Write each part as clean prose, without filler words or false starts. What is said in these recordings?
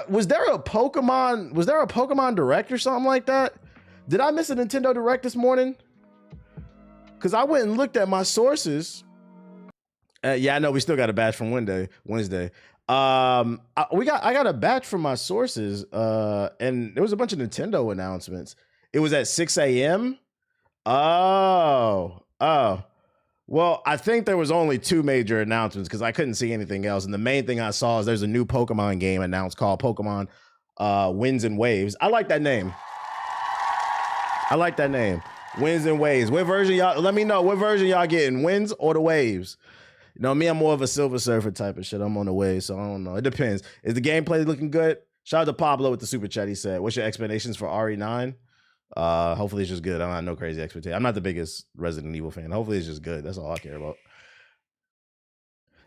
was there a Pokemon Direct or something like that? Did I miss a Nintendo Direct this morning? Because I went and looked at my sources. Yeah, I know we still got a batch from Wednesday. I got a batch from my sources, and there was a bunch of Nintendo announcements. It was at 6 a.m. Oh. Well, I think there was only 2 major announcements because I couldn't see anything else. And the main thing I saw is there's a new Pokemon game announced called Pokemon Winds and Waves. I like that name. Winds and Waves. What version y'all? Let me know what version y'all getting, Winds or the Waves? You know, me, I'm more of a Silver Surfer type of shit. I'm on the Waves, so I don't know. It depends. Is the gameplay looking good? Shout out to Pablo with the super chat. He said, "What's your expectations for RE9?" Hopefully it's just good. I don't have no crazy expectations. I'm not the biggest Resident Evil fan. Hopefully it's just good. That's all I care about.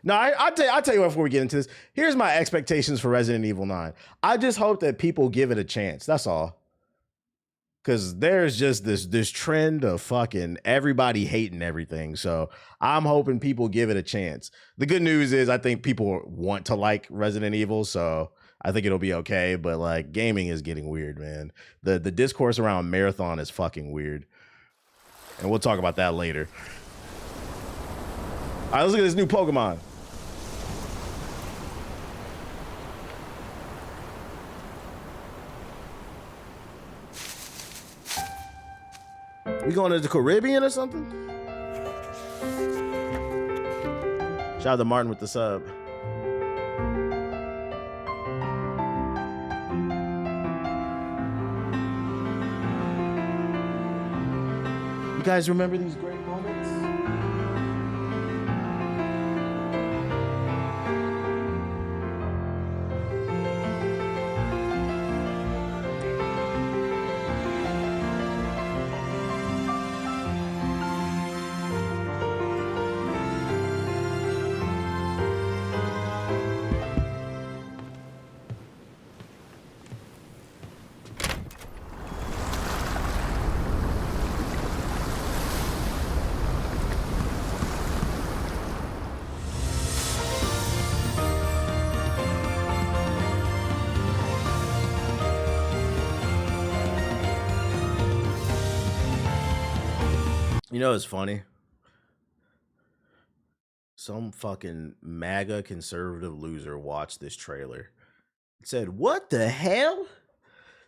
No, I'll tell you what, before we get into this, here's my expectations for Resident Evil 9. I just hope that people give it a chance. That's all. Because there's just this trend of fucking everybody hating everything. So I'm hoping people give it a chance. The good news is I think people want to like Resident Evil, so I think it'll be okay. But like, gaming is getting weird, man. The discourse around Marathon is fucking weird. And we'll talk about that later. All right, let's look at this new Pokemon. We going to the Caribbean or something? Shout out to Martin with the sub. You guys remember these great moments? You know, it's funny. Some fucking MAGA conservative loser watched this trailer. It said, "What the hell?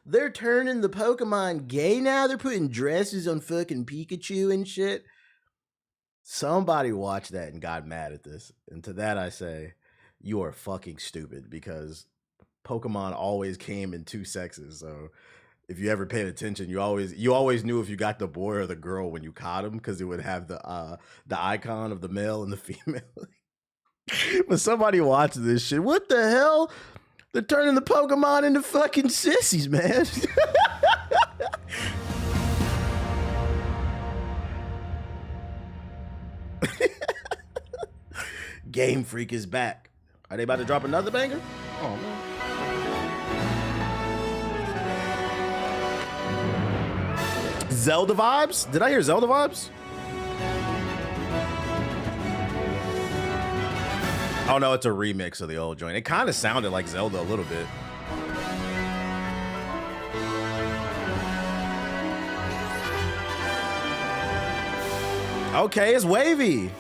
They're turning the Pokemon gay now? They're putting dresses on fucking Pikachu and shit." Somebody watched that and got mad at this. And to that I say, you are fucking stupid, because Pokemon always came in 2 sexes. So if you ever paid attention, you always knew if you got the boy or the girl when you caught him, because it would have the icon of the male and the female. But somebody watched this shit. What the hell? They're turning the Pokemon into fucking sissies, man. Game Freak is back. Are they about to drop another banger? Oh man. Zelda vibes? Did I hear Zelda vibes? Oh no, it's a remix of the old joint. It kind of sounded like Zelda a little bit. Okay, it's wavy.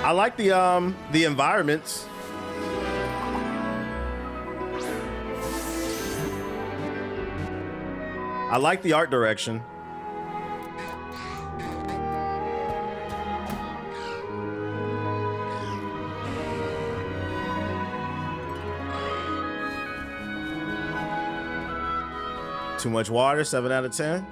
I like the environments. I like the art direction. Too much water, 7 out of 10.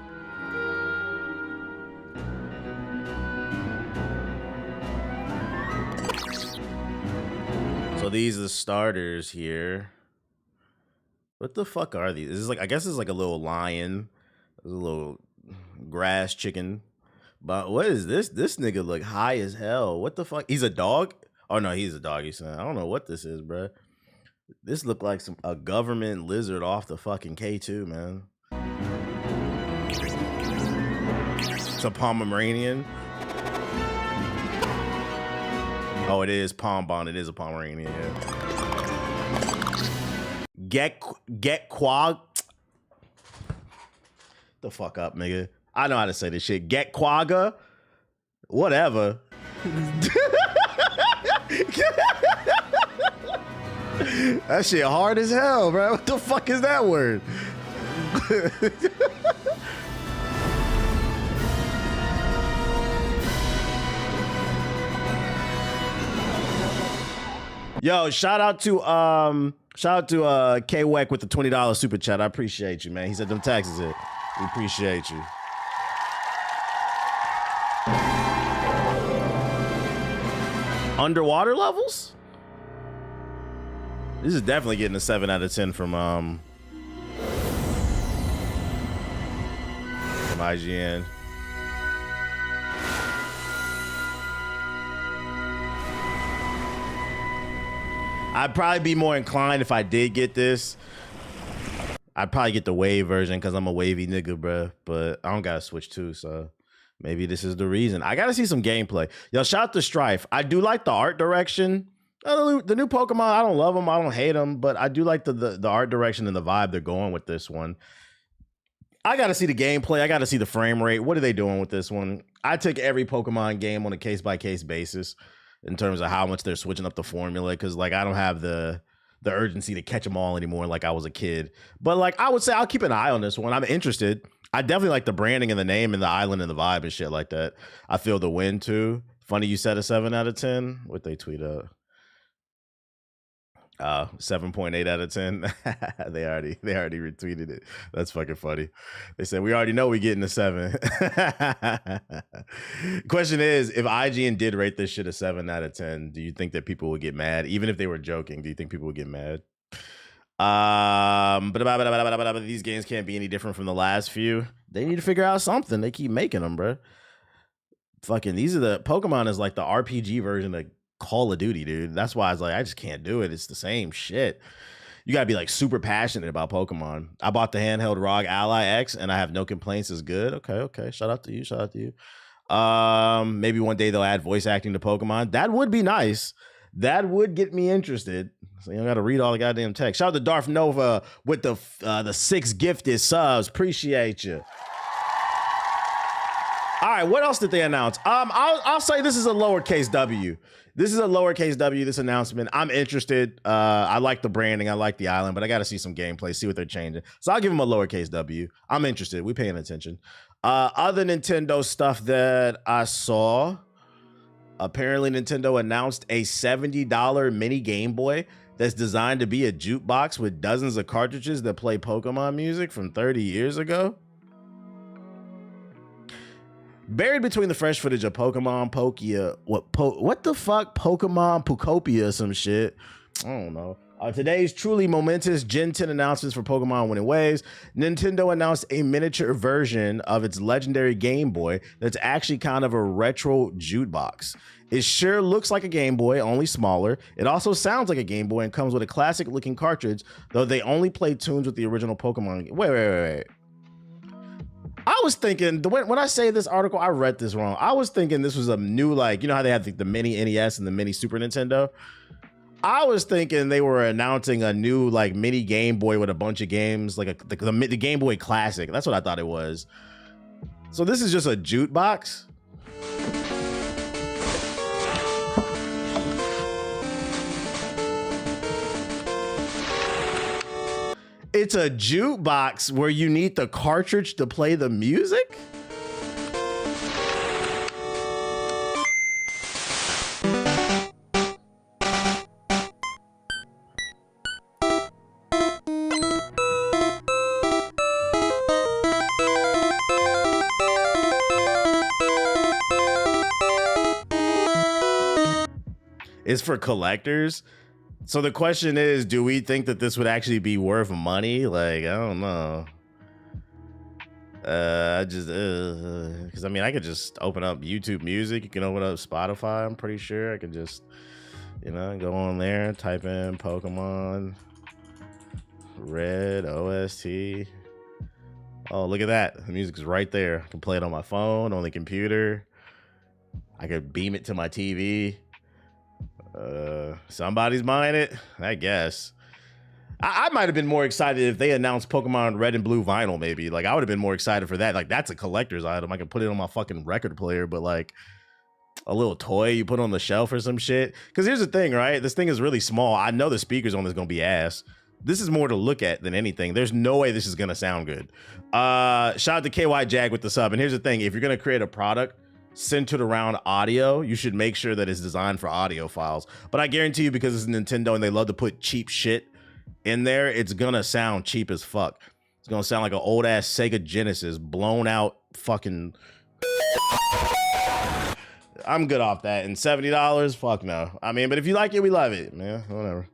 So these are the starters here. What the fuck are these? This is like, I guess it's like a little lion. There's a little grass chicken. But what is this? This nigga look high as hell. What the fuck? He's a dog? Oh no, he's a doggy son. I don't know what this is, bro. This look like a government lizard off the fucking K2, man. It's a Pomeranian. Oh, it is Pombon. It is a Pomeranian, yeah. Get Quag. The fuck up, nigga. I know how to say this shit. Get Quagga. Whatever. That shit hard as hell, bro. What the fuck is that word? Yo, shout out to K Weck with the $20 super chat. I appreciate you, man. He said them taxes hit. We appreciate you. Underwater levels? This is definitely getting a 7 out of 10 from IGN. I'd probably be more inclined if I did get this. I'd probably get the wave version because I'm a wavy nigga, bro. But I don't gotta switch too, so maybe this is the reason. I gotta see some gameplay. Yo, shout out to Strife. I do like the art direction. The new Pokemon, I don't love them, I don't hate them, but I do like the art direction and the vibe they're going with this one. I gotta see the gameplay. I gotta see the frame rate. What are they doing with this one? I took every Pokemon game on a case-by-case basis in terms of how much they're switching up the formula, because like I don't have the urgency to catch them all anymore like I was a kid. But like I would say I'll keep an eye on this one. I'm interested. I definitely like the branding and the name and the island and the vibe and shit like that. I feel the win too. Funny you said a 7 out of 10. What they tweet up? 7.8 out of 10. they already retweeted it. That's fucking funny. They said we already know we getting a 7. Question is, if IGN did rate this shit a 7 out of 10, do you think that people would get mad? Even if they were joking, do you think people would get mad? But these games can't be any different from the last few. They need to figure out something. They keep making them, bro. Fucking these are the Pokemon is like the RPG version of Call of Duty, dude. That's why I was like, I just can't do it. It's the same shit. You gotta be like super passionate about Pokemon. I bought the handheld ROG Ally X and I have no complaints. It's good. Okay. Shout out to you. Maybe one day they'll add voice acting to Pokemon. That would be nice. That would get me interested. So you don't gotta read all the goddamn text. Shout out to Darth Nova with the 6 gifted subs. Appreciate you. All right, what else did they announce? I'll say this is a lowercase W. This is a lowercase W, this announcement. I'm interested. I like the branding. I like the island, but I got to see some gameplay, see what they're changing. So I'll give them a lowercase W. I'm interested. We paying attention. Other Nintendo stuff that I saw, apparently Nintendo announced a $70 mini Game Boy that's designed to be a jukebox with dozens of cartridges that play Pokemon music from 30 years ago. Buried between the fresh footage of Pokemon Pokia, what the fuck? Pokemon Pukopia, some shit. I don't know. Today's truly momentous Gen 10 announcements for Pokemon Winning Waves. Nintendo announced a miniature version of its legendary Game Boy that's actually kind of a retro jukebox. It sure looks like a Game Boy, only smaller. It also sounds like a Game Boy and comes with a classic looking cartridge, though they only play tunes with the original Pokemon. Wait. I was thinking, when I say this article, I read this wrong. I was thinking this was a new, like, you know how they have the mini NES and the mini Super Nintendo? I was thinking they were announcing a new, like, mini Game Boy with a bunch of games, like the Game Boy Classic. That's what I thought it was. So this is just a jukebox? It's a jukebox where you need the cartridge to play the music? It's for collectors. So the question is, do we think that this would actually be worth money? Like, I don't know. Because I mean, I could just open up YouTube Music. You can open up Spotify. I'm pretty sure I could just, go on there, type in Pokemon Red OST. Oh, look at that. The music's right there. I can play it on my phone, on the computer. I could beam it to my TV. Somebody's buying it, I guess. I might have been more excited if they announced Pokemon Red and Blue vinyl, maybe. Like, I would have been more excited for that. Like, that's a collector's item. I can put it on my fucking record player, but like a little toy you put on the shelf or some shit. Because here's the thing, right? This thing is really small. I know the speakers on this gonna be ass. This is more to look at than anything. There's no way this is gonna sound good. Shout out to KY Jag with the sub. And here's the thing, if you're gonna create a product centered around audio, you should make sure that it's designed for audio files. But I guarantee you, because it's Nintendo and they love to put cheap shit in there, it's gonna sound cheap as fuck. It's gonna sound like an old ass Sega Genesis blown out fucking. I'm good off that. And $70, fuck no. I mean, but if you like it, we love it, man. Whatever.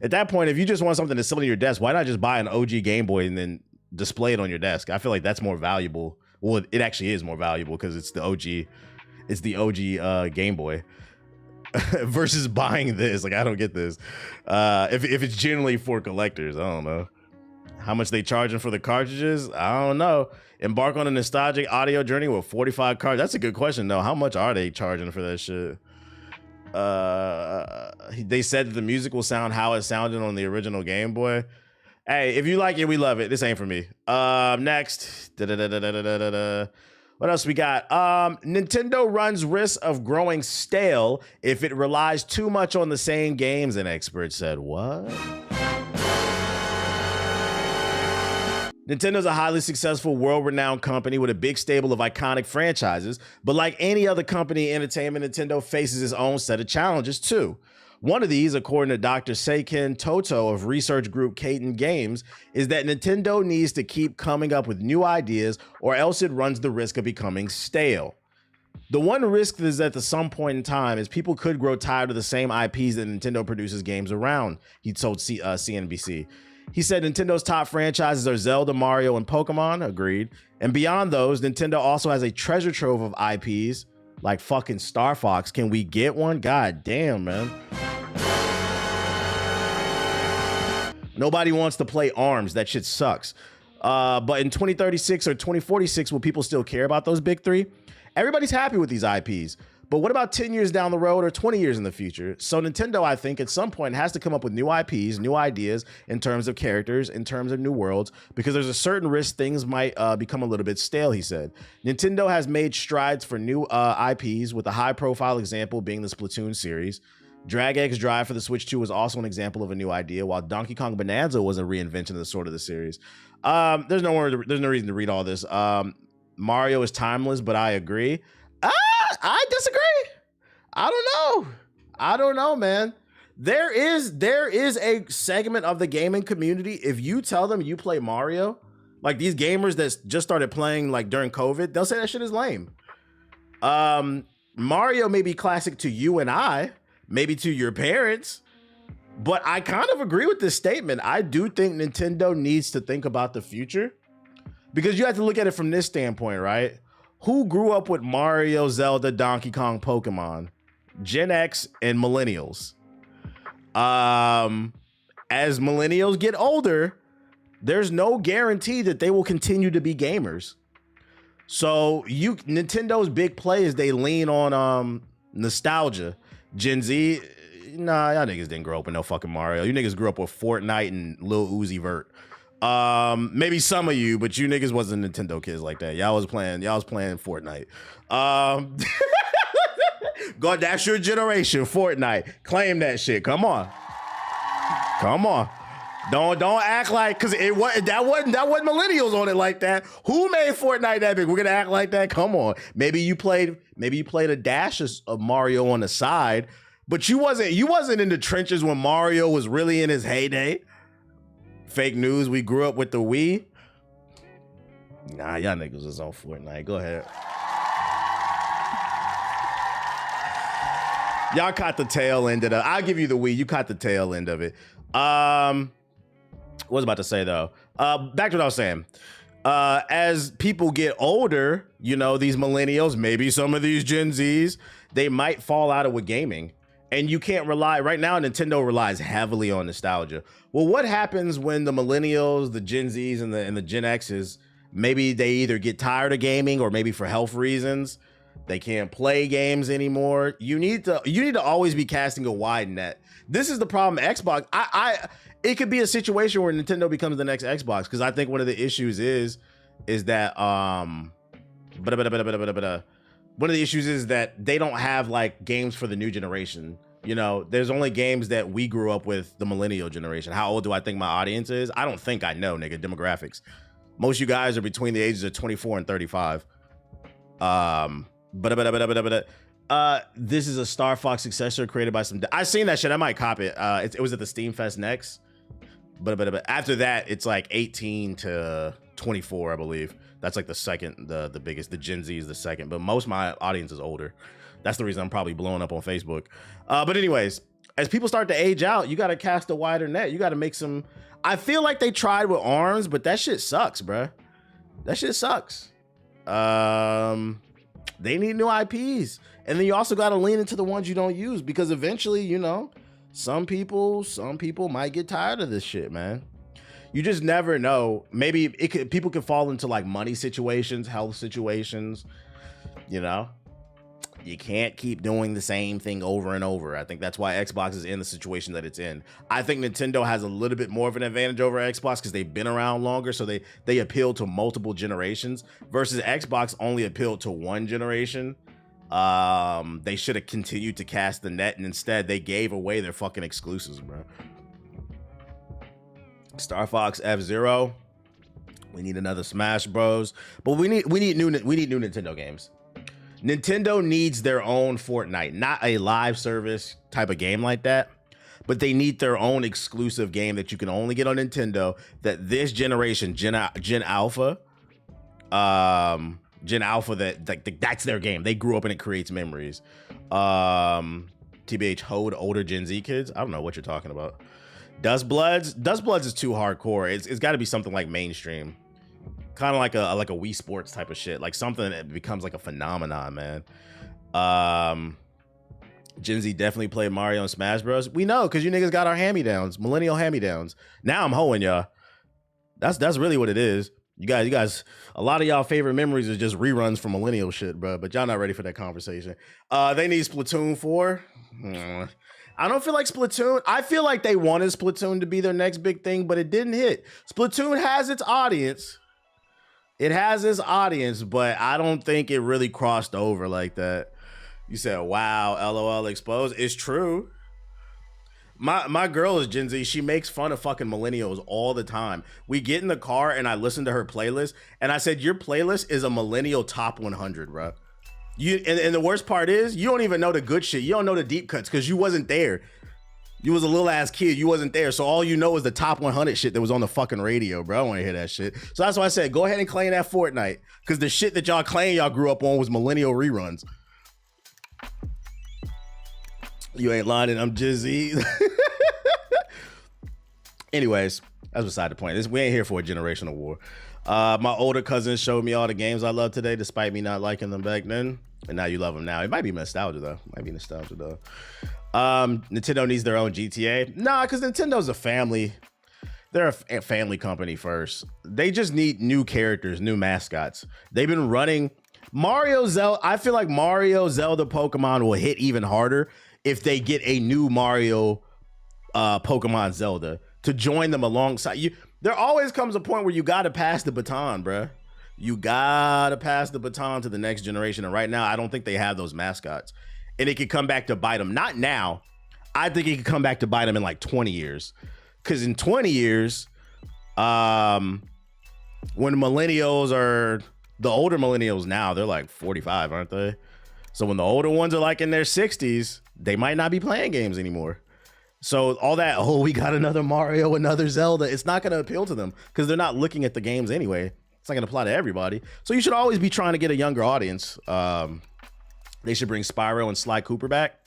At that point, if you just want something to sit on your desk, why not just buy an OG Game Boy and then display it on your desk? I feel like that's more valuable. Well, it actually is more valuable because it's the OG. It's the OG Game Boy. Versus buying this. Like, I don't get this. If it's generally for collectors, I don't know. How much they charging for the cartridges? I don't know. Embark on a nostalgic audio journey with 45 cards. That's a good question, though. How much are they charging for that shit? They said that the music will sound how it sounded on the original Game Boy. Hey, if you like it, we love it. This ain't for me. Next. What else we got? Nintendo runs risk of growing stale if it relies too much on the same games, an expert said. What? Nintendo's a highly successful, world-renowned company with a big stable of iconic franchises, but like any other company in entertainment, Nintendo faces its own set of challenges too. One of these, according to Dr. Seiken Toto of research group Kaiten Games, is that Nintendo needs to keep coming up with new ideas or else it runs the risk of becoming stale. The one risk is that at some point in time is people could grow tired of the same IPs that Nintendo produces games around, he told CNBC. He said Nintendo's top franchises are Zelda, Mario, and Pokemon, agreed. And beyond those, Nintendo also has a treasure trove of IPs like fucking Star Fox. Can we get one? God damn, man. Nobody wants to play ARMS. That shit sucks. But in 2036 or 2046, will people still care about those big three? Everybody's happy with these IPs. But what about 10 years down the road or 20 years in the future? So Nintendo, I think, at some point has to come up with new IPs, new ideas in terms of characters, in terms of new worlds, because there's a certain risk things might become a little bit stale, he said. Nintendo has made strides for new IPs, with a high-profile example being the Splatoon series. Drag X Drive for the Switch 2 was also an example of a new idea, while Donkey Kong Bonanza was a reinvention of the sort of the series. There's no reason to read all this. Mario is timeless, but I agree. I disagree. I don't know, man. There is a segment of the gaming community. If you tell them you play Mario, like these gamers that just started playing like during COVID, they'll say that shit is lame. Mario may be classic to you and I, maybe to your parents, but I kind of agree with this statement. I do think Nintendo needs to think about the future, because you have to look at it from this standpoint, right? Who grew up with Mario, Zelda, Donkey Kong, Pokemon? Gen X and millennials. As millennials get older, there's no guarantee that they will continue to be gamers. So Nintendo's big play is they lean on nostalgia. Gen Z, nah, y'all niggas didn't grow up with no fucking Mario. You niggas grew up with Fortnite and Lil Uzi Vert. Maybe some of you, but you niggas wasn't Nintendo kids like that. Y'all was playing Fortnite. God, that's your generation, Fortnite. Claim that shit. Come on. Don't act like, cause that wasn't millennials on it like that. Who made Fortnite that big? We're gonna act like that? Come on. Maybe you played a dash of Mario on the side, but you wasn't in the trenches when Mario was really in his heyday. Fake news, we grew up with the Wii. Nah, y'all niggas was on Fortnite. Go ahead. Y'all caught the tail end of it. I'll give you the Wii. You caught the tail end of it. What was I about to say, though? Back to what I was saying. As people get older, you know, these millennials, maybe some of these Gen Zs, they might fall out of with gaming. And you can't rely, right now, Nintendo relies heavily on nostalgia. Well, what happens when the millennials, the Gen Zs, and the Gen Xs, maybe they either get tired of gaming or maybe for health reasons, they can't play games anymore. You need to always be casting a wide net. This is the problem. Xbox, it could be a situation where Nintendo becomes the next Xbox, because I think one of the issues is that one of the issues is that they don't have like games for the new generation. You know, there's only games that we grew up with, the millennial generation. How old do I think my audience is? I don't think I know, nigga. Demographics. Most of you guys are between the ages of 24 and 35. This is a Star Fox successor created by some. I've seen that shit. I might cop it. It was at the Steam Fest next. But after that, it's like 18 to 24, I believe. That's like the second, the biggest. The Gen Z is the second, but most of my audience is older. That's the reason I'm probably blowing up on Facebook. But anyways, as people start to age out, you got to cast a wider net. You got to make some. I feel like they tried with ARMS, but that shit sucks, bruh. That shit sucks. They need new IPs, and then you also got to lean into the ones you don't use, because eventually, you know, some people might get tired of this shit, man. You just never know. Maybe people could fall into like money situations, health situations, you know. You can't keep doing the same thing over and over. I think that's why Xbox is in the situation that it's in. I think Nintendo has a little bit more of an advantage over Xbox because they've been around longer, so they appeal to multiple generations, versus Xbox only appealed to one generation. They should have continued to cast the net, and instead they gave away their fucking exclusives, bro. Star Fox F-Zero. We need another Smash Bros. But we need new Nintendo games. Nintendo needs their own Fortnite, not a live service type of game like that, but they need their own exclusive game that you can only get on Nintendo, that this generation, Gen Alpha, that's their game. They grew up and it creates memories. TBH Hode, older Gen Z kids. I don't know what you're talking about. Dust Bloods is too hardcore. It's got to be something like mainstream. Kind of like a Wii Sports type of shit, like something that becomes like a phenomenon, man. Gen Z definitely played Mario and Smash Bros. We know, because you niggas got our hand-me-downs, millennial hand-me-downs. Now I'm hoeing y'all. That's really what it is. You guys, a lot of y'all favorite memories is just reruns from millennial shit, bro. But y'all not ready for that conversation. They need Splatoon 4. I don't feel like Splatoon. I feel like they wanted Splatoon to be their next big thing, but it didn't hit. Splatoon has its audience. It has its audience, but I don't think it really crossed over like that. You said, wow, LOL exposed. It's true. My girl is Gen Z. She makes fun of fucking millennials all the time. We get in the car and I listen to her playlist, and I said, your playlist is a millennial top 100, bro. And the worst part is, you don't even know the good shit. You don't know the deep cuts because you wasn't there. You was a little ass kid. You wasn't there. So all you know is the top 100 shit that was on the fucking radio, bro. I don't want to hear that shit. So that's why I said, go ahead and claim that Fortnite. Because the shit that y'all claim y'all grew up on was millennial reruns. You ain't lying, I'm Jizzy. Anyways, that's beside the point. We ain't here for a generational war. My older cousins showed me all the games I love today, despite me not liking them back then. And now you love them now. It might be nostalgia, though. Nintendo needs their own GTA. Nah, because Nintendo's a family. They're a family company first. They just need new characters, new mascots. They've been running Mario, Zelda. I feel like Mario, Zelda, Pokemon will hit even harder if they get a new Mario, Pokemon, Zelda to join them alongside you. There always comes a point where you got to pass the baton, bruh. You got to pass the baton to the next generation. And right now, I don't think they have those mascots. And it could come back to bite them. Not now. I think it could come back to bite them in like 20 years. Because in 20 years, when millennials are, the older millennials now, they're like 45, aren't they? So when the older ones are like in their 60s, they might not be playing games anymore. So all that, oh, we got another Mario, another Zelda, it's not going to appeal to them because they're not looking at the games anyway. It's not going to apply to everybody. So you should always be trying to get a younger audience. They should bring Spyro and Sly Cooper back.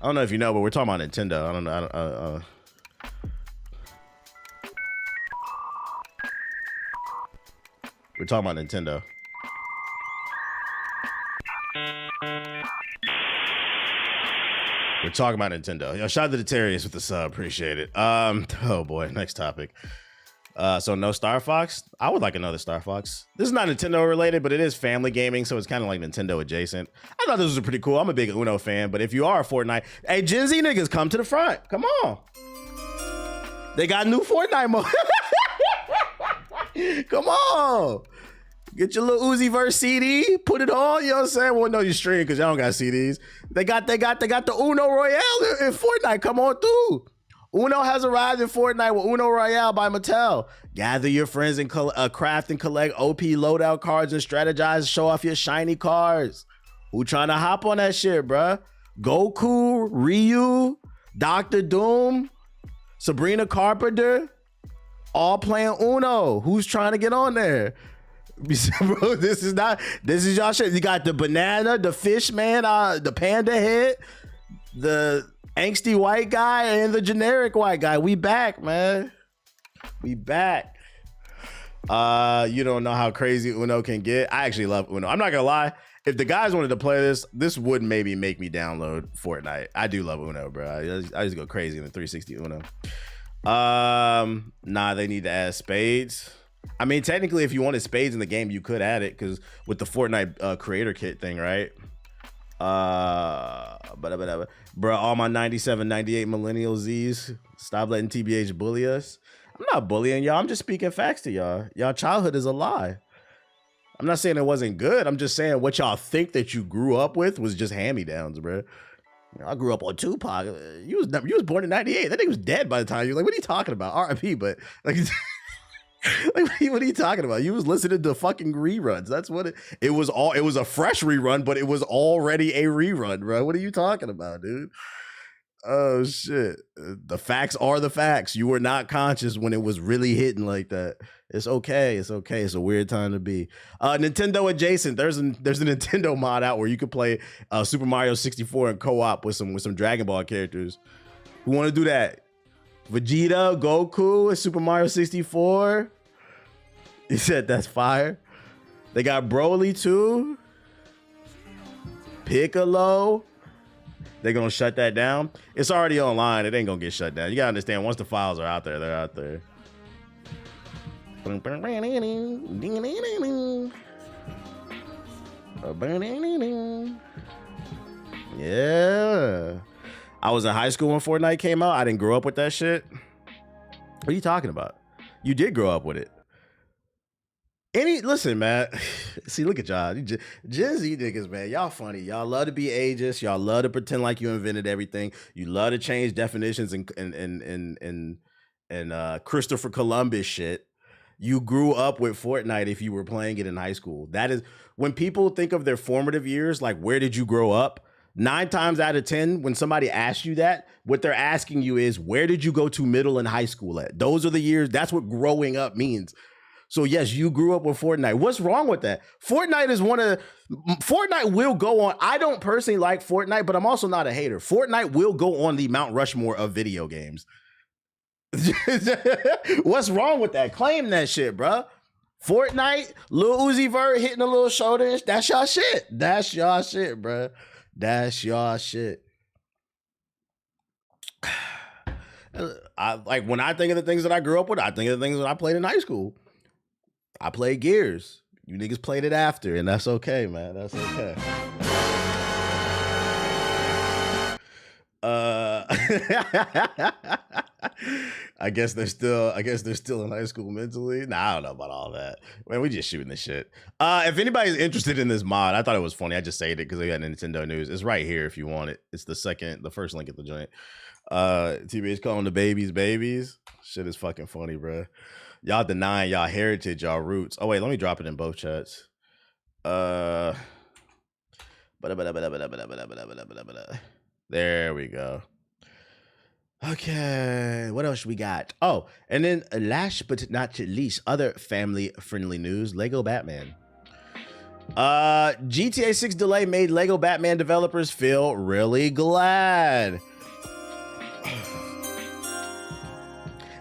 I don't know if you know, but we're talking about Nintendo. I don't know. We're talking about Nintendo. We're talking about Nintendo. Yo, shout out to the Terriers with the sub. Appreciate it. Oh boy, next topic. So no Star Fox. I would like another Star Fox. This is not Nintendo related, but it is family gaming, so it's kind of like Nintendo adjacent. I thought this was pretty cool. I'm a big Uno fan, but if you are a Fortnite, hey, Gen Z niggas, come to the front. Come on. They got new Fortnite mode. Come on. Get your little Uzi Verse CD, put it on, you know what I'm saying? Well, no, you stream because y'all don't got CDs. They got the Uno Royale in Fortnite. Come on through. Uno has arrived in Fortnite with Uno Royale by Mattel. Gather your friends and craft and collect OP loadout cards and strategize, show off your shiny cards. Who trying to hop on that shit, bruh? Goku, Ryu, Dr. Doom, Sabrina Carpenter, all playing Uno. Who's trying to get on there? Bro, this is y'all shit. You got the banana, the fish man, the panda head, the angsty white guy, and the generic white guy. We back, man. We back. You don't know how crazy Uno can get. I actually love Uno. I'm not gonna lie. If the guys wanted to play this would maybe make me download Fortnite. I do love Uno, bro. I just go crazy in the 360 Uno. Nah, they need to add spades. I mean, technically, if you wanted spades in the game, you could add it because with the Fortnite creator kit thing, right? Bro, all my 97, 98 millennial Z's, stop letting TBH bully us. I'm not bullying y'all. I'm just speaking facts to y'all. Y'all childhood is a lie. I'm not saying it wasn't good. I'm just saying what y'all think that you grew up with was just hand-me-downs, bro. I grew up on Tupac. You was born in 98. That nigga was dead by the time you were like, what are you talking about? R.I.P. But like, like, what are you talking about? You was listening to fucking reruns. That's what it was. It was a fresh rerun, but it was already a rerun, bro. What are you talking about, dude? Oh shit. The facts are the facts. You were not conscious when it was really hitting like that. It's okay. It's okay. It's a weird time to be. Nintendo adjacent. There's a Nintendo mod out where you could play Super Mario 64 in co-op with some Dragon Ball characters. Who want to do that? Vegeta, Goku, Super Mario 64. He said that's fire. They got Broly too. Piccolo. They're gonna shut that down. It's already online. It ain't gonna get shut down. You gotta understand, once the files are out there, they're out there. Yeah. I was in high school when Fortnite came out. I didn't grow up with that shit. What are you talking about? You did grow up with it. Listen, man. See, look at y'all. Gen Z niggas, man. Y'all funny. Y'all love to be ageist. Y'all love to pretend like you invented everything. You love to change definitions and Christopher Columbus shit. You grew up with Fortnite if you were playing it in high school. That is, when people think of their formative years, like where did you grow up? 9 times out of 10, when somebody asks you that, what they're asking you is, where did you go to middle and high school at? Those are the years. That's what growing up means. So yes, you grew up with Fortnite. What's wrong with that? Fortnite will go on. I don't personally like Fortnite, but I'm also not a hater. Fortnite will go on the Mount Rushmore of video games. What's wrong with that? Claim that shit, bro. Fortnite, Lil Uzi Vert hitting a little shoulder. That's y'all shit. That's y'all shit, bro. That's y'all shit. When I think of the things that I grew up with, I think of the things that I played in high school. I played Gears. You niggas played it after, and that's okay, man. That's okay. I guess they're still in high school mentally. Nah, I don't know about all that. Man, we just shooting this shit. If anybody's interested in this mod, I thought it was funny. I just saved it because I got Nintendo news. It's right here if you want it. It's the first link at the joint. TBH calling the babies. Shit is fucking funny, bro. Y'all denying y'all heritage, y'all roots. Oh wait, let me drop it in both chats. There we go. Okay, what else we got? Oh, and then last but not least, other family-friendly news, Lego Batman. GTA 6 delay made Lego Batman developers feel really glad.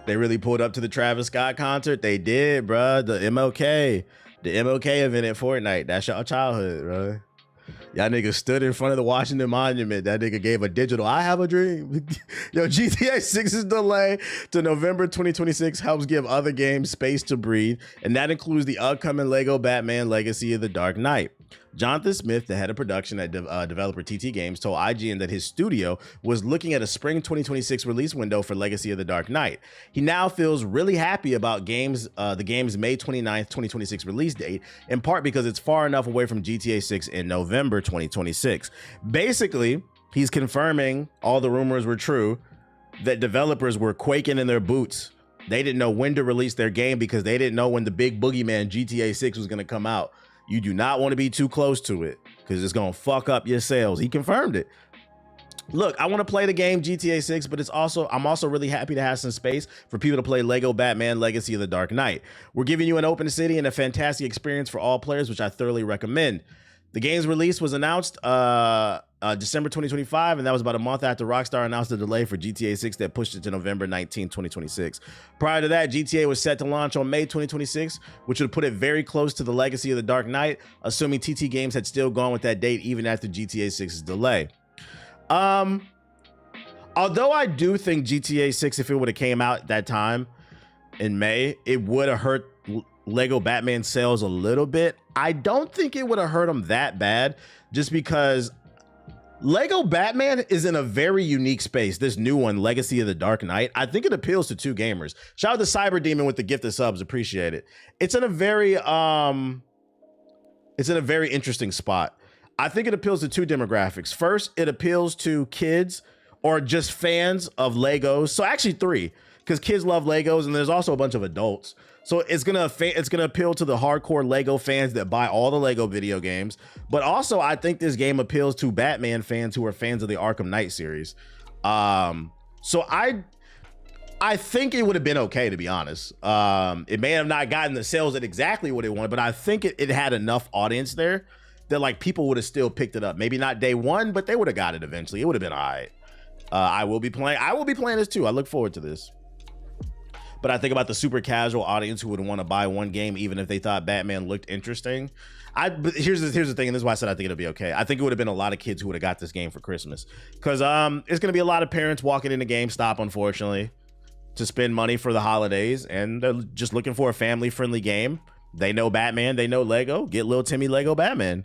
They really pulled up to the Travis Scott concert. They did, bruh. The MLK event at Fortnite. That's y'all childhood, bro. Y'all niggas stood in front of the Washington Monument. That nigga gave a digital, I have a dream. Yo, GTA 6's delay to November 2026 helps give other games space to breathe, and that includes the upcoming Lego Batman Legacy of the Dark Knight. Jonathan Smith, the head of production at developer TT Games, told IGN that his studio was looking at a spring 2026 release window for Legacy of the Dark Knight. He now feels really happy about the game's May 29th, 2026 release date, in part because it's far enough away from GTA 6 in November 2026. Basically, he's confirming all the rumors were true, that developers were quaking in their boots. They didn't know when to release their game because they didn't know when the big boogeyman GTA 6 was going to come out. You do not want to be too close to it because it's going to fuck up your sales. He confirmed it. Look, I want to play the game GTA 6, but I'm also really happy to have some space for people to play Lego Batman Legacy of the Dark Knight. We're giving you an open city and a fantastic experience for all players, which I thoroughly recommend. The game's release was announced December 2025, and that was about a month after Rockstar announced a delay for GTA 6 that pushed it to November 19, 2026. Prior to that, GTA was set to launch on May 2026, which would put it very close to the Legacy of the Dark Knight, assuming TT Games had still gone with that date even after GTA 6's delay. Although I do think GTA 6, if it would have came out that time in May, it would have hurt Lego Batman sales a little bit. I don't think it would have hurt them that bad, just because Lego Batman is in a very unique space. This new one, Legacy of the Dark Knight, I think it appeals to two gamers. Shout out to Cyber Demon with the gift of subs, appreciate it. It's in a very interesting spot. I think it appeals to two demographics. First, it appeals to kids or just fans of Legos. So actually three, because kids love Legos, and there's also a bunch of adults. So it's gonna appeal to the hardcore Lego fans that buy all the Lego video games. But also, I think this game appeals to Batman fans who are fans of the Arkham Knight series. So I think it would have been okay, to be honest. It may have not gotten the sales at exactly what it wanted, but I think it had enough audience there that like people would have still picked it up. Maybe not day one, but they would have got it eventually. It would have been all right. I will be playing this too. I look forward to this. But I think about the super casual audience who would want to buy one game even if they thought Batman looked interesting. But here's the thing, and this is why I said I think it'll be okay. I think it would have been a lot of kids who would have got this game for Christmas, because it's gonna be a lot of parents walking into GameStop, unfortunately, to spend money for the holidays, and they're just looking for a family-friendly game. They know Batman, they know Lego. Get little Timmy Lego Batman.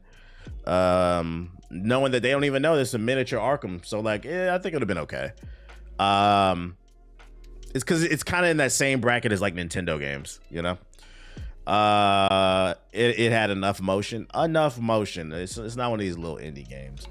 Knowing that they don't even know this is a miniature Arkham, so like, I think it would have been okay. It's because it's kind of in that same bracket as like Nintendo games, you know. It had enough motion. It's not one of these little indie games.